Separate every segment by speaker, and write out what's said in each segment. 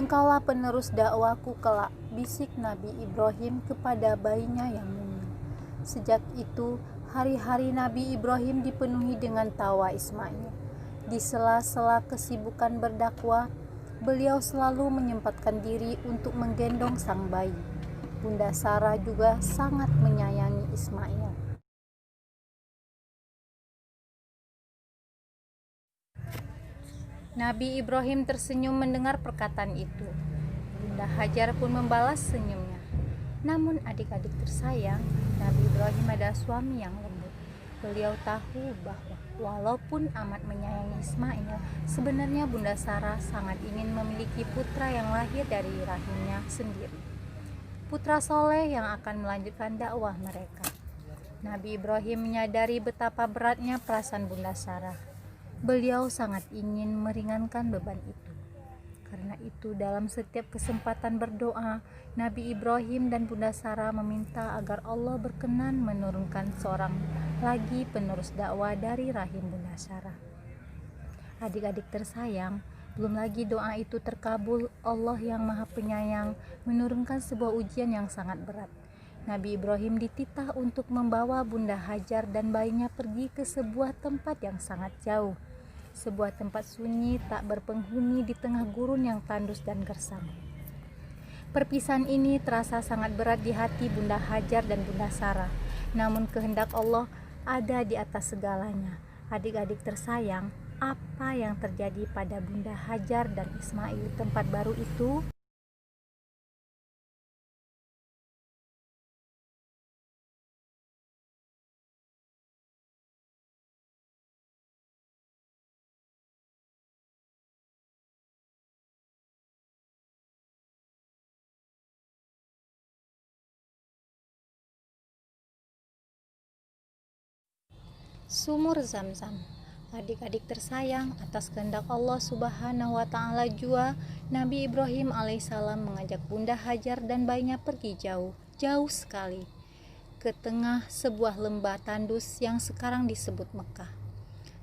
Speaker 1: Engkaulah penerus dakwaku kelak, bisik Nabi Ibrahim kepada bayinya yang mungil. Sejak itu, hari-hari Nabi Ibrahim dipenuhi dengan tawa Ismail. Di sela-sela kesibukan berdakwah, beliau selalu menyempatkan diri untuk menggendong sang bayi. Bunda Sarah juga sangat menyayangi Ismail. Nabi Ibrahim tersenyum mendengar perkataan itu. Bunda Hajar pun membalas senyumnya. Namun adik-adik tersayang, Nabi Ibrahim adalah suami yang lembut. Beliau tahu bahwa walaupun amat menyayangi Ismail, sebenarnya Bunda Sarah sangat ingin memiliki putra yang lahir dari rahimnya sendiri. Putra soleh yang akan melanjutkan dakwah mereka. Nabi Ibrahim menyadari betapa beratnya perasaan Bunda Sarah. Beliau sangat ingin meringankan beban itu. Karena itu dalam setiap kesempatan berdoa, Nabi Ibrahim dan Bunda Sarah meminta agar Allah berkenan menurunkan seorang lagi penerus dakwah dari rahim Bunda Sarah. Adik-adik tersayang, belum lagi doa itu terkabul, Allah yang Maha Penyayang menurunkan sebuah ujian yang sangat berat. Nabi Ibrahim dititah untuk membawa Bunda Hajar dan bayinya pergi ke sebuah tempat yang sangat jauh. Sebuah tempat sunyi tak berpenghuni di tengah gurun yang tandus dan gersang. Perpisahan ini terasa sangat berat di hati Bunda Hajar dan Bunda Sarah. Namun kehendak Allah ada di atas segalanya. Adik-adik tersayang, apa yang terjadi pada Bunda Hajar dan Ismail tempat baru itu? Sumur Zam-Zam. Adik-adik tersayang, atas kehendak Allah Subhanahu wa Ta'ala jua, Nabi Ibrahim alaihissalam mengajak Bunda Hajar dan bayinya pergi jauh sekali ke tengah sebuah lembah tandus yang sekarang disebut Mekah.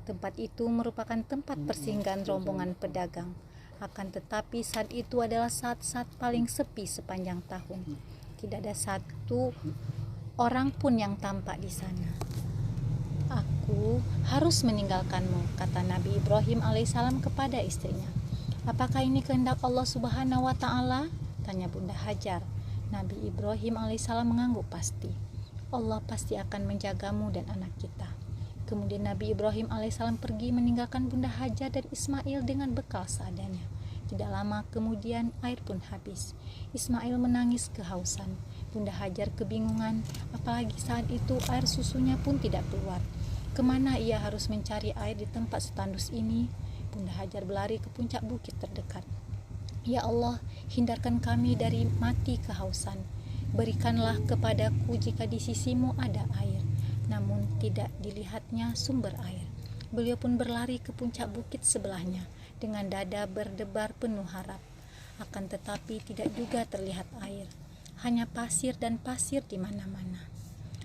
Speaker 1: Tempat itu merupakan tempat persinggahan rombongan pedagang. Akan tetapi saat itu adalah saat-saat paling sepi sepanjang tahun. Tidak ada satu orang pun yang tampak di sana. Aku harus meninggalkanmu, kata Nabi Ibrahim alaihissalam kepada istrinya. Apakah ini kehendak Allah Subhanahu wa Ta'ala? Tanya Bunda Hajar. Nabi Ibrahim alaihissalam mengangguk pasti. Allah pasti akan menjagamu dan anak kita. Kemudian Nabi Ibrahim alaihissalam pergi meninggalkan Bunda Hajar dan Ismail dengan bekal seadanya. Tidak lama kemudian air pun habis. Ismail menangis kehausan. Bunda Hajar kebingungan, apalagi saat itu air susunya pun tidak keluar. Kemana ia harus mencari air di tempat setandus ini? Bunda Hajar berlari ke puncak bukit terdekat. Ya Allah, hindarkan kami dari mati kehausan. Berikanlah kepadaku jika di sisimu ada air. Namun tidak dilihatnya sumber air. Beliau pun berlari ke puncak bukit sebelahnya dengan dada berdebar penuh harap. Akan tetapi tidak juga terlihat air. Hanya pasir dan pasir di mana-mana.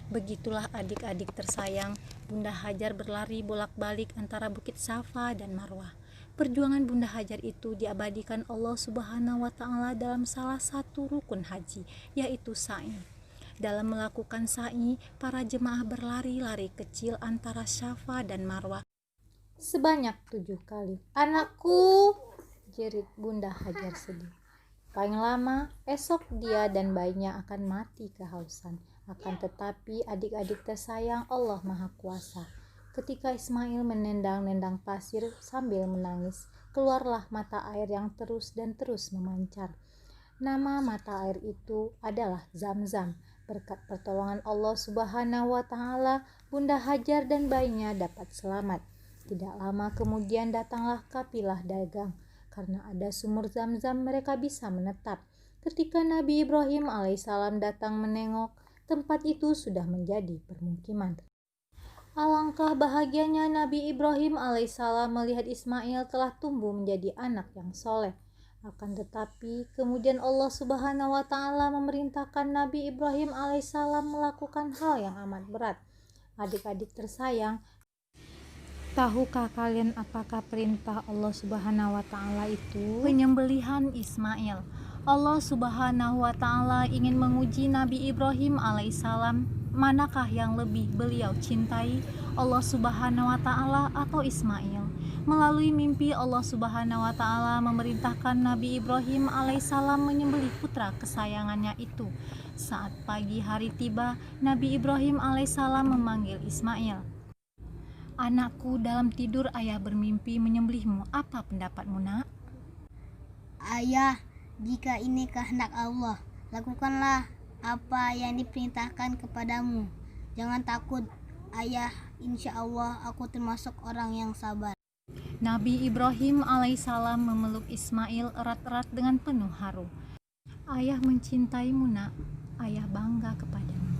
Speaker 1: Begitulah adik-adik tersayang, Bunda Hajar berlari bolak-balik antara Bukit Safa dan Marwah. Perjuangan Bunda Hajar itu diabadikan Allah Subhanahu wa Ta'ala dalam salah satu rukun haji, yaitu sa'i. Dalam melakukan sa'i, para jemaah berlari-lari kecil antara Safa dan Marwah sebanyak 7 kali. Anakku, jerit Bunda Hajar sedih. Paling lama, esok dia dan bayinya akan mati kehausan. Akan tetapi adik-adik tersayang, Allah Maha Kuasa. Ketika Ismail menendang-nendang pasir sambil menangis, keluarlah mata air yang terus dan terus memancar. Nama mata air itu adalah Zam-Zam. Berkat pertolongan Allah Subhanahu wa Ta'ala, Bunda Hajar dan bayinya dapat selamat. Tidak lama kemudian datanglah kafilah dagang. Karena ada sumur Zam-Zam, mereka bisa menetap. Ketika Nabi Ibrahim alaihissalam datang menengok, tempat itu sudah menjadi permukiman. Alangkah bahagianya Nabi Ibrahim alaihissalam melihat Ismail telah tumbuh menjadi anak yang soleh. Akan tetapi kemudian Allah Subhanahu wa Ta'ala memerintahkan Nabi Ibrahim alaihissalam melakukan hal yang amat berat. Adik-adik tersayang, Tahukah kalian apakah perintah Allah Subhanahu wa Ta'ala itu? Penyembelihan Ismail. Allah Subhanahu wa Ta'ala ingin menguji Nabi Ibrahim alaihissalam, manakah yang lebih beliau cintai, Allah Subhanahu wa Ta'ala atau Ismail? Melalui mimpi, Allah Subhanahu wa Ta'ala memerintahkan Nabi Ibrahim alaihissalam menyembelih putra kesayangannya itu. Saat pagi hari tiba, Nabi Ibrahim alaihissalam memanggil Ismail. Anakku, dalam tidur ayah bermimpi menyembelihmu. Apa pendapatmu, nak?
Speaker 2: Ayah, jika ini kehendak Allah, lakukanlah apa yang diperintahkan kepadamu. Jangan takut, ayah. Insya Allah aku termasuk orang yang sabar.
Speaker 1: Nabi Ibrahim alaihissalam memeluk Ismail erat-erat dengan penuh haru. Ayah mencintaimu, nak. Ayah bangga kepadamu.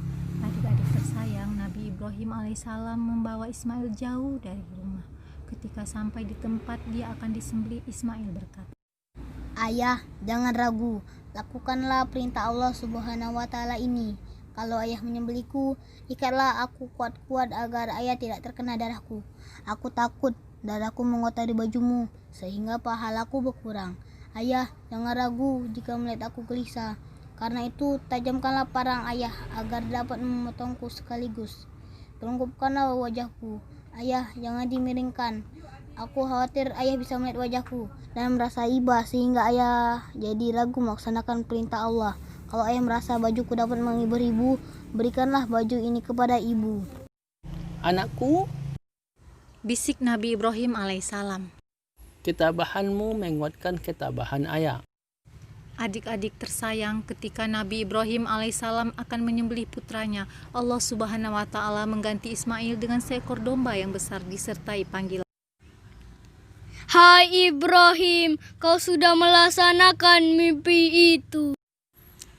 Speaker 1: Adik-adik tersayang, Nabi Ibrahim alaihissalam membawa Ismail jauh dari rumah. Ketika sampai di tempat dia akan disembelih, Ismail berkata,
Speaker 2: Ayah, jangan ragu. Lakukanlah perintah Allah Subhanahu wa Ta'ala ini. Kalau ayah menyembelihku, ikatlah aku kuat-kuat agar ayah tidak terkena darahku. Aku takut darahku mengotori bajumu sehingga pahalaku berkurang. Ayah, jangan ragu jika melihat aku gelisah. Karena itu, tajamkanlah parang ayah agar dapat memotongku sekaligus. Telungkupkanlah wajahku. Ayah, jangan dimiringkan. Aku khawatir ayah bisa melihat wajahku dan merasa iba sehingga ayah jadi ragu melaksanakan perintah Allah. Kalau ayah merasa bajuku dapat menghibur ibu, berikanlah baju ini kepada ibu.
Speaker 3: Anakku,
Speaker 1: bisik Nabi Ibrahim alaihissalam.
Speaker 3: ketabahanmu menguatkan ketabahan ayah.
Speaker 1: Adik-adik tersayang, ketika Nabi Ibrahim alaihissalam akan menyembelih putranya, Allah Subhanahu wa Ta'ala mengganti Ismail dengan seekor domba yang besar disertai panggilan.
Speaker 4: Hai Ibrahim, kau sudah melaksanakan mimpi itu.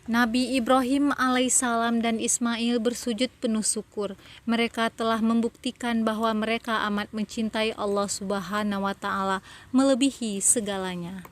Speaker 1: Nabi Ibrahim alaihissalam dan Ismail bersujud penuh syukur. Mereka telah membuktikan bahwa mereka amat mencintai Allah Subhanahu wa Ta'ala melebihi segalanya.